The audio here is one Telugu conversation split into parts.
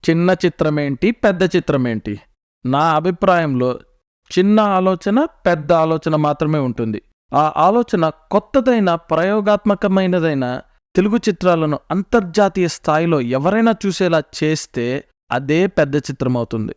చిన్న చిత్రమేంటి, పెద్ద చిత్రమేంటి? నా అభిప్రాయంలో చిన్న ఆలోచన, పెద్ద ఆలోచన మాత్రమే ఉంటుంది. ఆ ఆలోచన కొత్తదైన, ప్రయోగాత్మకమైనదైన తెలుగు చిత్రాలను అంతర్జాతీయ స్థాయిలో ఎవరైనా చూసేలా చేస్తే అదే పెద్ద చిత్రమవుతుంది.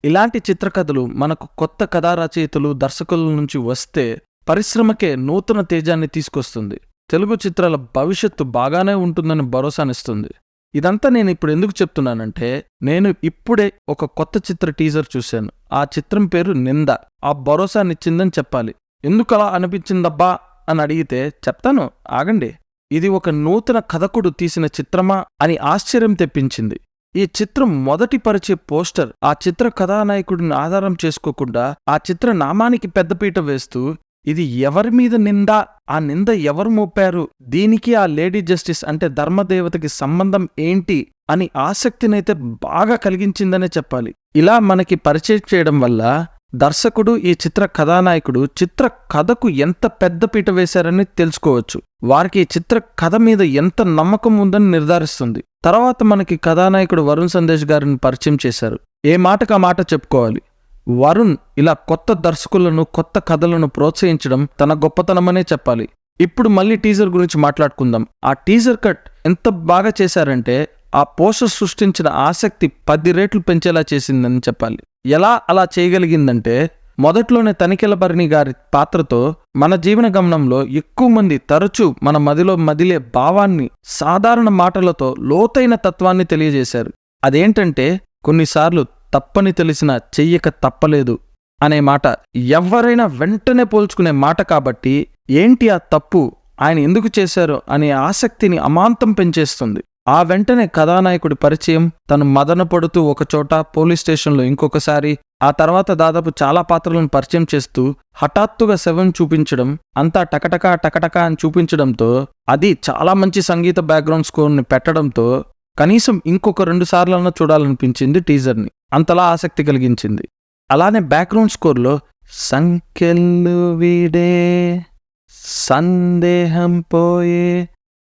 ఇలాంటి చిత్రకథలు మనకు కొత్త కథా రచయితలు, దర్శకుల నుంచి వస్తే పరిశ్రమకే నూతన తేజాన్ని తీసుకొస్తుంది. తెలుగు చిత్రాల భవిష్యత్తు బాగానే ఉంటుందని భరోసానిస్తుంది. ఇదంతా నేను ఇప్పుడు ఎందుకు చెప్తున్నానంటే, నేను ఇప్పుడే ఒక కొత్త చిత్ర టీజర్ చూశాను. ఆ చిత్రం పేరు నింద. ఆ భరోసానిచ్చిందని చెప్పాలి. ఎందుకలా అనిపించిందబ్బా అని అడిగితే చెప్తాను, ఆగండి. ఇది ఒక నూతన కథకుడు తీసిన చిత్రమా అని ఆశ్చర్యం తెప్పించింది. ఈ చిత్రం మొదటి పరిచే పోస్టర్ ఆ చిత్ర కథానాయకుడిని ఆధారం చేసుకోకుండా ఆ చిత్ర నామానికి పెద్దపీట వేస్తూ, ఇది ఎవరి మీద నింద, ఆ నింద ఎవరు మోపారు, దీనికి ఆ లేడీ జస్టిస్ అంటే ధర్మదేవతకి సంబంధం ఏంటి అని ఆసక్తినైతే బాగా కలిగించిందనే చెప్పాలి. ఇలా మనకి పరిచయం చేయడం వల్ల దర్శకుడు, ఈ చిత్ర కథానాయకుడు చిత్ర కథకు ఎంత పెద్దపీట వేశారని తెలుసుకోవచ్చు. వారికి ఈ చిత్ర కథ మీద ఎంత నమ్మకం ఉందని నిర్ధారిస్తుంది. తర్వాత మనకి కథానాయకుడు వరుణ్ సందేశ్ గారిని పరిచయం చేశారు. ఏ మాటకు ఆ మాట చెప్పుకోవాలి. వరుణ్ ఇలా కొత్త దర్శకులను, కొత్త కథలను ప్రోత్సహించడం తన గొప్పతనమనే చెప్పాలి. ఇప్పుడు మళ్ళీ టీజర్ గురించి మాట్లాడుకుందాం. ఆ టీజర్ కట్ ఎంత బాగా చేశారంటే ఆ పోస్టర్ సృష్టించిన ఆసక్తి 10 రెట్లు పెంచేలా చేసిందని చెప్పాలి. ఎలా అలా చేయగలిగిందంటే, మొదట్లోనే తనికెళ్లభరణి గారి పాత్రతో మన జీవన గమనంలో ఎక్కువ మంది తరచూ మన మదిలో మదిలే భావాన్ని సాధారణ మాటలతో లోతైన తత్వాన్ని తెలియజేశారు. అదేంటంటే, కొన్నిసార్లు తప్పని తెలిసినా చెయ్యక తప్పలేదు అనే మాట ఎవరైనా వెంటనే పోల్చుకునే మాట. కాబట్టి ఏంటి ఆ తప్పు, ఆయన ఎందుకు చేశారో అనే ఆసక్తిని అమాంతం పెంచేస్తుంది. ఆ వెంటనే కథానాయకుడి పరిచయం, తను మదన పడుతూ ఒకచోట, పోలీస్ స్టేషన్లో ఇంకొకసారి, ఆ తర్వాత దాదాపు చాలా పాత్రలను పరిచయం చేస్తూ హఠాత్తుగా శవం చూపించడం, అంతా టకటకా టకటకా అని చూపించడంతో, అది చాలా మంచి సంగీత బ్యాక్గ్రౌండ్ స్కోర్ని పెట్టడంతో కనీసం ఇంకొక 2 సార్లన్నా చూడాలనిపించింది టీజర్ని. అంతలా ఆసక్తి కలిగించింది. అలానే బ్యాక్గ్రౌండ్ స్కోర్లో సంకెళ్ళు వీడే, సందేహం పోయే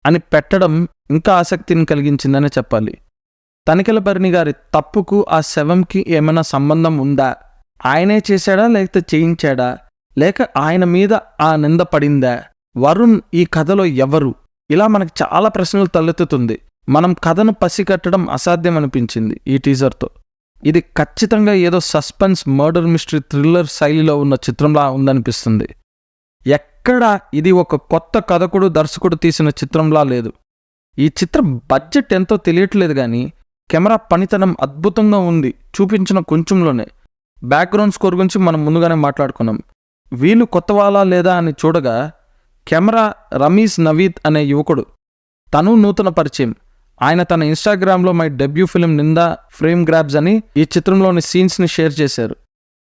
అని పెట్టడం ఇంకా ఆసక్తిని కలిగించిందనే చెప్పాలి. తనికెళ్లభరణి గారి తప్పుకు ఆ శవంకి ఏమైనా సంబంధం ఉందా? ఆయనే చేశాడా, లేకపోతే చేయించాడా, లేక ఆయన మీద ఆ నింద పడిందా? వరుణ్ ఈ కథలో ఎవరు? ఇలా మనకు చాలా ప్రశ్నలు తలెత్తుతుంది. మనం కథను పసిగట్టడం అసాధ్యం అనిపించింది ఈ టీజర్తో. ఇది ఖచ్చితంగా ఏదో సస్పెన్స్, మర్డర్ మిస్టరీ, థ్రిల్లర్ శైలిలో ఉన్న చిత్రంలా ఉందనిపిస్తుంది. ఎక్కడా ఇది ఒక కొత్త కథకుడు, దర్శకుడు తీసిన చిత్రంలా లేదు. ఈ చిత్రం బడ్జెట్ ఎంతో తెలియట్లేదు కానీ కెమెరా పనితనం అద్భుతంగా ఉంది చూపించిన కొంచెంలోనే. బ్యాక్గ్రౌండ్ స్కోర్ గురించి మనం ముందుగానే మాట్లాడుకున్నాం. వీళ్ళు కొత్తవాలా లేదా అని చూడగా కెమెరా రమీజ్ నవీద్ అనే యువకుడు, తను నూతన పరిచయం. ఆయన తన ఇన్స్టాగ్రామ్లో మై డెబ్యూ ఫిల్మ్ నిందా ఫ్రేమ్ గ్రాబ్స్ అని ఈ చిత్రంలోని సీన్స్ని షేర్ చేశారు.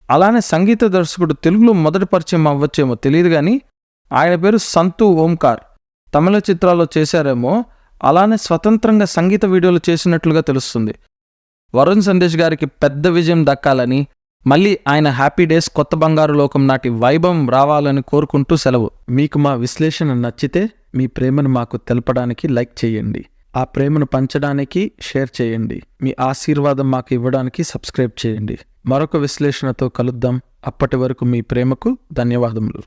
అలానే సంగీత దర్శకుడు తెలుగులో మొదటి పరిచయం అవ్వచ్చేమో తెలియదు కానీ ఆయన పేరు సంతు ఓంకార్. తమిళ చిత్రాల్లో చేశారేమో, అలానే స్వతంత్రంగా సంగీత వీడియోలు చేసినట్లుగా తెలుస్తుంది. వరుణ్ సందేశ్ గారికి పెద్ద విజయం దక్కాలని, మళ్ళీ ఆయన హ్యాపీ డేస్, కొత్త బంగారు లోకం నాటి వైభవం రావాలని కోరుకుంటూ సెలవు. మీకు మా విశ్లేషణ నచ్చితే మీ ప్రేమను మాకు తెలపడానికి లైక్ చేయండి. ఆ ప్రేమను పంచడానికి షేర్ చేయండి. మీ ఆశీర్వాదం మాకు ఇవ్వడానికి సబ్స్క్రైబ్ చేయండి. మరొక విశ్లేషణతో కలుద్దాం. అప్పటి వరకు మీ ప్రేమకు ధన్యవాదములు.